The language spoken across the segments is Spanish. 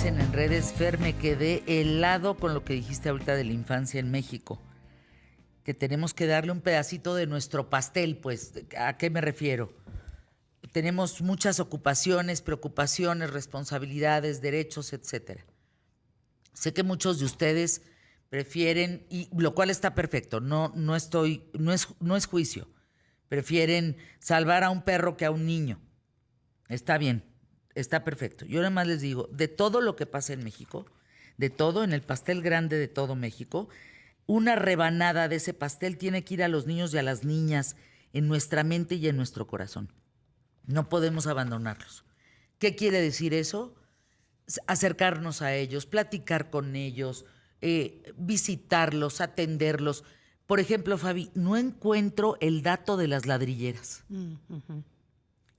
dicen en redes, Fer, me quedé helado con lo que dijiste ahorita de la infancia en México. Que tenemos que darle un pedacito de nuestro pastel, pues. ¿A qué me refiero? Tenemos muchas ocupaciones, preocupaciones, responsabilidades, derechos, etcétera. Sé que muchos de ustedes prefieren, y lo cual está perfecto, no es juicio. Prefieren salvar a un perro que a un niño. Está bien, está perfecto. Yo nada más les digo, de todo lo que pasa en México, de todo, en el pastel grande de todo México, una rebanada de ese pastel tiene que ir a los niños y a las niñas en nuestra mente y en nuestro corazón. No podemos abandonarlos. ¿Qué quiere decir eso? Acercarnos a ellos, platicar con ellos, visitarlos, atenderlos. Por ejemplo, Fabi, no encuentro el dato de las ladrilleras.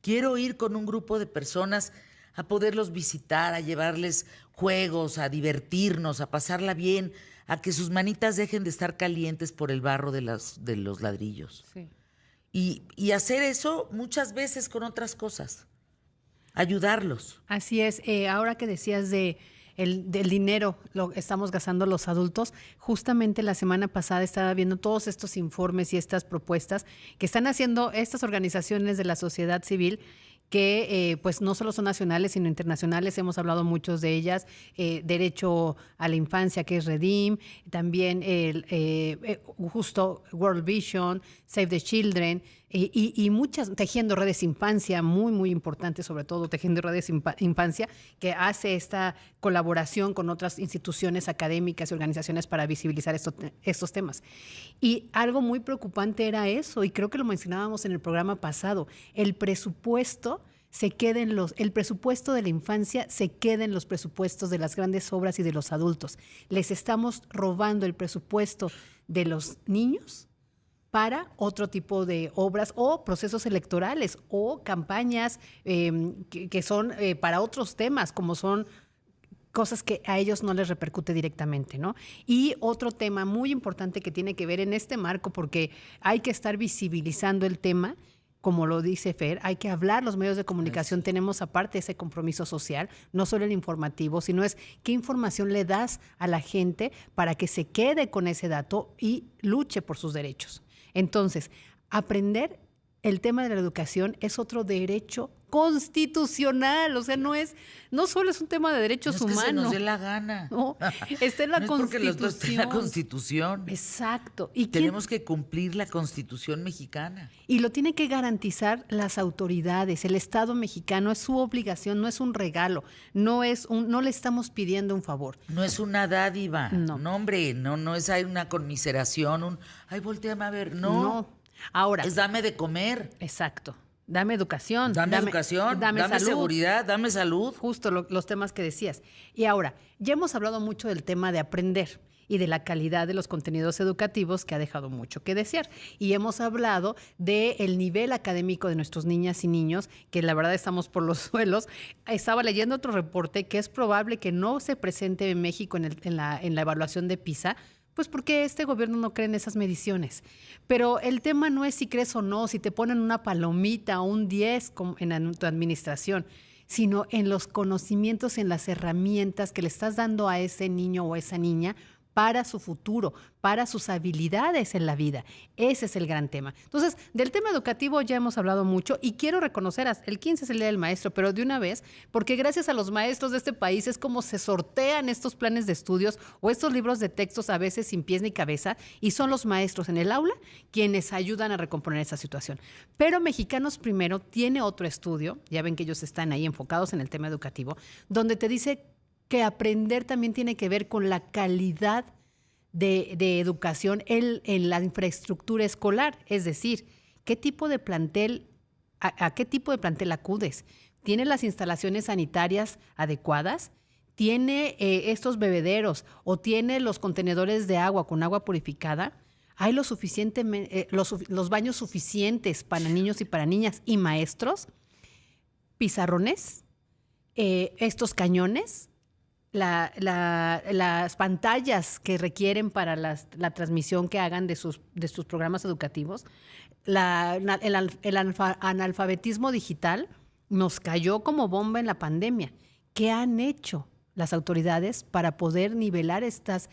Quiero ir con un grupo de personas a poderlos visitar, a llevarles juegos, a divertirnos, a pasarla bien, a que sus manitas dejen de estar calientes por el barro de los ladrillos. Sí. Y hacer eso muchas veces con otras cosas. Ayudarlos. Así es. Ahora que decías del dinero, lo estamos gastando los adultos, justamente la semana pasada estaba viendo todos estos informes y estas propuestas que están haciendo estas organizaciones de la sociedad civil que pues no solo son nacionales, sino internacionales. Hemos hablado muchos de ellas. Derecho a la Infancia, que es Redeem, también justo World Vision, Save the Children, y muchas, Tejiendo Redes Infancia, muy, muy importante, sobre todo Tejiendo Redes Infancia, que hace esta colaboración con otras instituciones académicas y organizaciones para visibilizar estos temas. Y algo muy preocupante era eso, y creo que lo mencionábamos en el programa pasado, el presupuesto el presupuesto de la infancia se queda en los presupuestos de las grandes obras y de los adultos. Les estamos robando el presupuesto de los niños para otro tipo de obras o procesos electorales o campañas que son para otros temas, como son cosas que a ellos no les repercute directamente, ¿no? Y otro tema muy importante que tiene que ver en este marco, porque hay que estar visibilizando el tema. Como lo dice Fer, hay que hablar, los medios de comunicación tenemos aparte ese compromiso social, no solo el informativo, sino es qué información le das a la gente para que se quede con ese dato y luche por sus derechos. Entonces, aprender el tema de la educación es otro derecho constitucional, o sea, no solo es un tema de derechos humanos. Que se nos dé la gana. No, está en la no Constitución. Es porque los dos estén en la Constitución. Exacto. ¿Y tenemos que cumplir la Constitución mexicana? Y lo tienen que garantizar las autoridades. El Estado mexicano es su obligación, no es un regalo, no le estamos pidiendo un favor. No es una dádiva. No, hombre, no es hay una conmiseración, ay, volteame a ver, no. Ahora. Es dame de comer. Exacto. Dame educación. Dame salud, seguridad, dame salud. Justo los temas que decías. Y ahora, ya hemos hablado mucho del tema de aprender y de la calidad de los contenidos educativos, que ha dejado mucho que desear. Y hemos hablado del nivel académico de nuestros niñas y niños, que la verdad estamos por los suelos. Estaba leyendo otro reporte que es probable que no se presente en México en la evaluación de PISA, pues porque este gobierno no cree en esas mediciones. Pero el tema no es si crees o no, si te ponen una palomita o un 10 en tu administración, sino en los conocimientos, en las herramientas que le estás dando a ese niño o a esa niña para su futuro, para sus habilidades en la vida. Ese es el gran tema. Entonces, del tema educativo ya hemos hablado mucho y quiero reconocer, el 15 es el Día del Maestro, pero de una vez, porque gracias a los maestros de este país es como se sortean estos planes de estudios o estos libros de textos a veces sin pies ni cabeza, y son los maestros en el aula quienes ayudan a recomponer esa situación. Pero Mexicanos Primero tiene otro estudio, ya ven que ellos están ahí enfocados en el tema educativo, donde te dice que aprender también tiene que ver con la calidad de educación en la infraestructura escolar. Es decir, ¿qué tipo de plantel, a qué tipo de plantel acudes? ¿Tiene las instalaciones sanitarias adecuadas? ¿Tiene estos bebederos o tiene los contenedores de agua con agua purificada? ¿Hay los baños suficientes para niños y para niñas y maestros? ¿Pizarrones? ¿Estos cañones? Las pantallas que requieren para la transmisión que hagan de sus programas educativos, el analfabetismo digital nos cayó como bomba en la pandemia. ¿Qué han hecho las autoridades para poder nivelar estas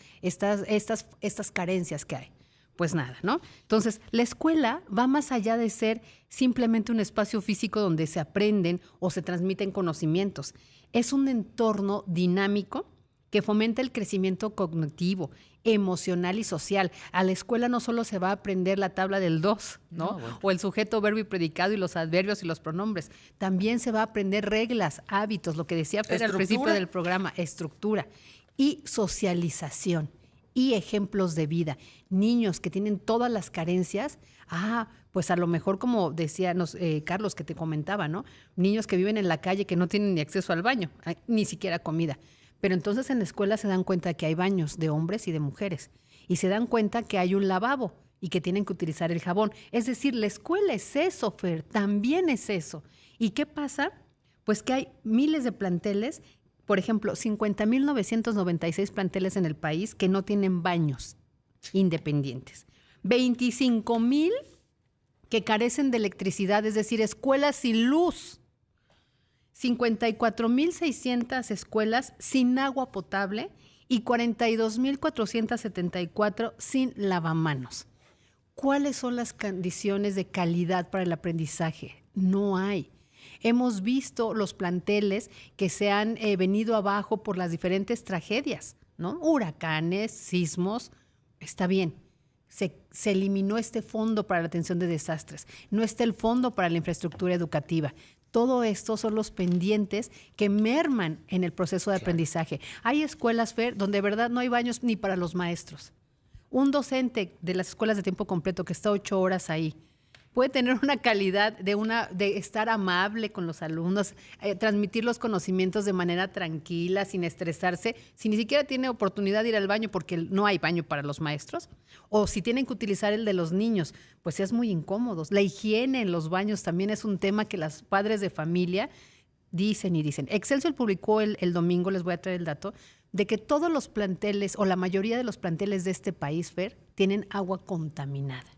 carencias que hay? Pues nada, ¿no? Entonces, la escuela va más allá de ser simplemente un espacio físico donde se aprenden o se transmiten conocimientos. Es un entorno dinámico que fomenta el crecimiento cognitivo, emocional y social. A la escuela no solo se va a aprender la tabla del 2, ¿no? Bueno. O el sujeto, verbo y predicado y los adverbios y los pronombres. También se va a aprender reglas, hábitos, lo que decía Fer al principio del programa, estructura y socialización y ejemplos de vida. Niños que tienen todas las carencias, pues a lo mejor, como decía Carlos, que te comentaba, ¿no? Niños que viven en la calle que no tienen ni acceso al baño, ni siquiera comida. Pero entonces en la escuela se dan cuenta que hay baños de hombres y de mujeres. Y se dan cuenta que hay un lavabo y que tienen que utilizar el jabón. Es decir, la escuela es eso, Fer, también es eso. ¿Y qué pasa? Pues que hay miles de planteles. Por ejemplo, 50,996 planteles en el país que no tienen baños independientes. 25,000 que carecen de electricidad, es decir, escuelas sin luz. 54,600 escuelas sin agua potable y 42,474 sin lavamanos. ¿Cuáles son las condiciones de calidad para el aprendizaje? No hay. Hemos visto los planteles que se han venido abajo por las diferentes tragedias, ¿no? Huracanes, sismos, está bien. Se eliminó este fondo para la atención de desastres. No está el fondo para la infraestructura educativa. Todo esto son los pendientes que merman en el proceso de aprendizaje. Hay escuelas, Fer, donde de verdad no hay baños ni para los maestros. Un docente de las escuelas de tiempo completo que está 8 horas ahí puede tener una calidad de estar amable con los alumnos, transmitir los conocimientos de manera tranquila, sin estresarse, si ni siquiera tiene oportunidad de ir al baño porque no hay baño para los maestros, o si tienen que utilizar el de los niños, pues es muy incómodo. La higiene en los baños también es un tema que los padres de familia dicen y dicen. Excelsior publicó el domingo, les voy a traer el dato, de que todos los planteles o la mayoría de los planteles de este país, Fer, tienen agua contaminada.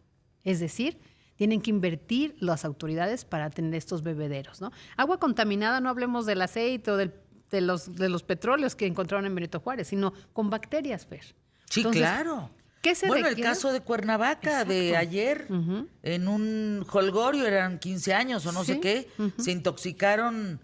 Es decir, tienen que invertir las autoridades para tener estos bebederos, ¿no? Agua contaminada, no hablemos del aceite o de los petróleos que encontraron en Benito Juárez, sino con bacterias, Fer. Sí, entonces, claro. ¿Qué se requiere? El caso de Cuernavaca, de ayer, en un holgorio, eran 15 años o no sé qué, se intoxicaron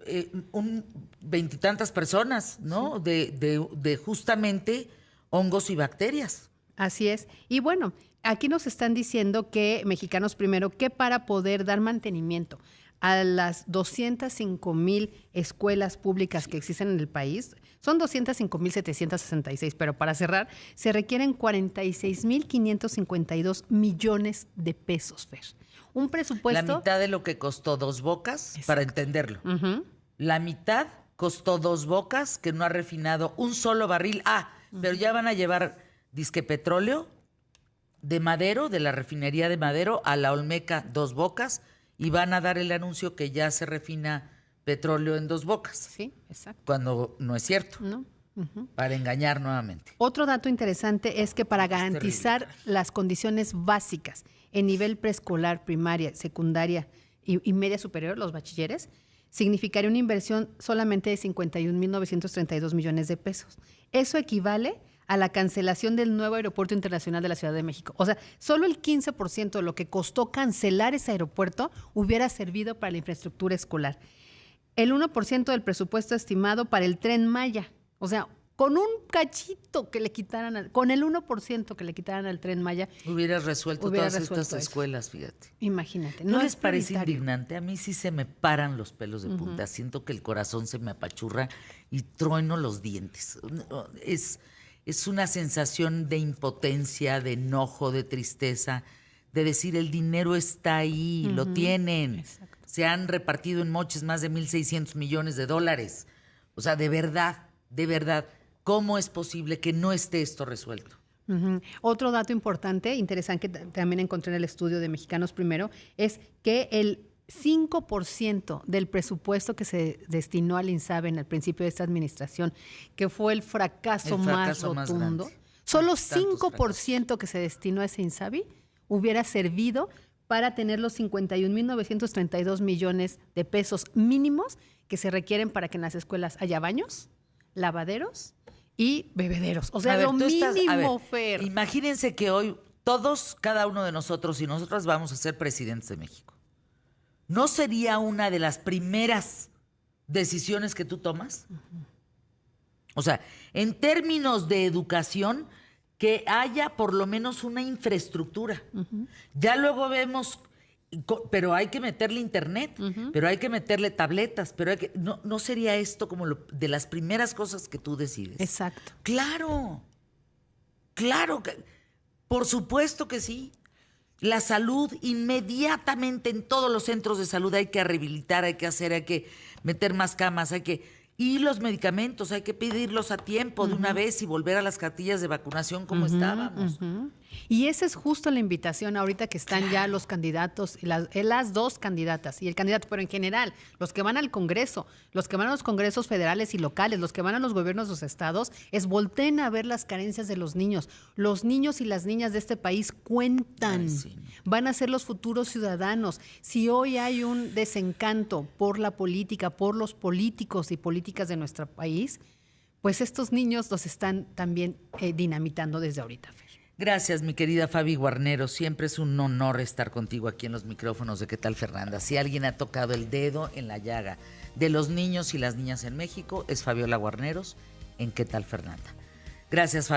20 y tantas personas, ¿no? Sí. De justamente hongos y bacterias. Así es. Y bueno, aquí nos están diciendo que Mexicanos Primero, que para poder dar mantenimiento a las 205,000 escuelas públicas que existen en el país, son 205,766, pero para cerrar, se requieren 46,552 millones de pesos, Fer. Un presupuesto... La mitad de lo que costó Dos Bocas, para entenderlo. La mitad costó Dos Bocas, que no ha refinado un solo barril. Pero ya van a llevar disque petróleo de Madero, de la refinería de Madero, a la Olmeca Dos Bocas, y van a dar el anuncio que ya se refina petróleo en Dos Bocas. Sí, exacto. Cuando no es cierto. No. Para engañar nuevamente. Otro dato interesante es que para garantizar las condiciones básicas en nivel preescolar, primaria, secundaria y media superior, los bachilleres, significaría una inversión solamente de 51,932 millones de pesos. Eso equivale a la cancelación del nuevo Aeropuerto Internacional de la Ciudad de México. O sea, solo el 15% de lo que costó cancelar ese aeropuerto hubiera servido para la infraestructura escolar. El 1% del presupuesto estimado para el Tren Maya. O sea, con un cachito que le quitaran, con el 1% que le quitaran al Tren Maya. Hubieras resuelto todas estas escuelas, fíjate. Imagínate. ¿No les parece indignante? A mí sí se me paran los pelos de punta. Siento que el corazón se me apachurra y trueno los dientes. Es una sensación de impotencia, de enojo, de tristeza, de decir el dinero está ahí, lo tienen. Exacto. Se han repartido en moches más de 1,600 millones de dólares. O sea, de verdad, ¿cómo es posible que no esté esto resuelto? Otro dato importante, interesante, que también encontré en el estudio de Mexicanos Primero, es que el 5% del presupuesto que se destinó al INSABI en el principio de esta administración, que fue el fracaso más rotundo, solo 5% que se destinó a ese INSABI hubiera servido para tener los 51,932 millones de pesos mínimos que se requieren para que en las escuelas haya baños, lavaderos y bebederos. O sea, A ver, lo tú estás- a ver, mínimo, Fer. Imagínense que hoy todos, cada uno de nosotros y nosotras vamos a ser presidentes de México. ¿No sería una de las primeras decisiones que tú tomas? O sea, en términos de educación, que haya por lo menos una infraestructura. Ya luego vemos, pero hay que meterle internet, pero hay que meterle tabletas, pero ¿no sería esto como de las primeras cosas que tú decides? Exacto. Claro, claro, por supuesto que sí. La salud, inmediatamente en todos los centros de salud hay que rehabilitar, hay que meter más camas, y los medicamentos, hay que pedirlos a tiempo de una vez y volver a las cartillas de vacunación como estábamos. Y esa es justo la invitación ahorita que están ya los candidatos, las dos candidatas y el candidato, pero en general, los que van al Congreso, los que van a los congresos federales y locales, los que van a los gobiernos de los estados, es volteen a ver las carencias de los niños. Los niños y las niñas de este país cuentan. Ay, sí. Van a ser los futuros ciudadanos. Si hoy hay un desencanto por la política, por los políticos y políticas de nuestro país, pues estos niños los están también dinamitando desde ahorita, Fer. Gracias, mi querida Fabi Guarnero. Siempre es un honor estar contigo aquí en los micrófonos de ¿Qué tal, Fernanda? Si alguien ha tocado el dedo en la llaga de los niños y las niñas en México, es Fabiola Guarneros en ¿Qué tal, Fernanda? Gracias, Fabi.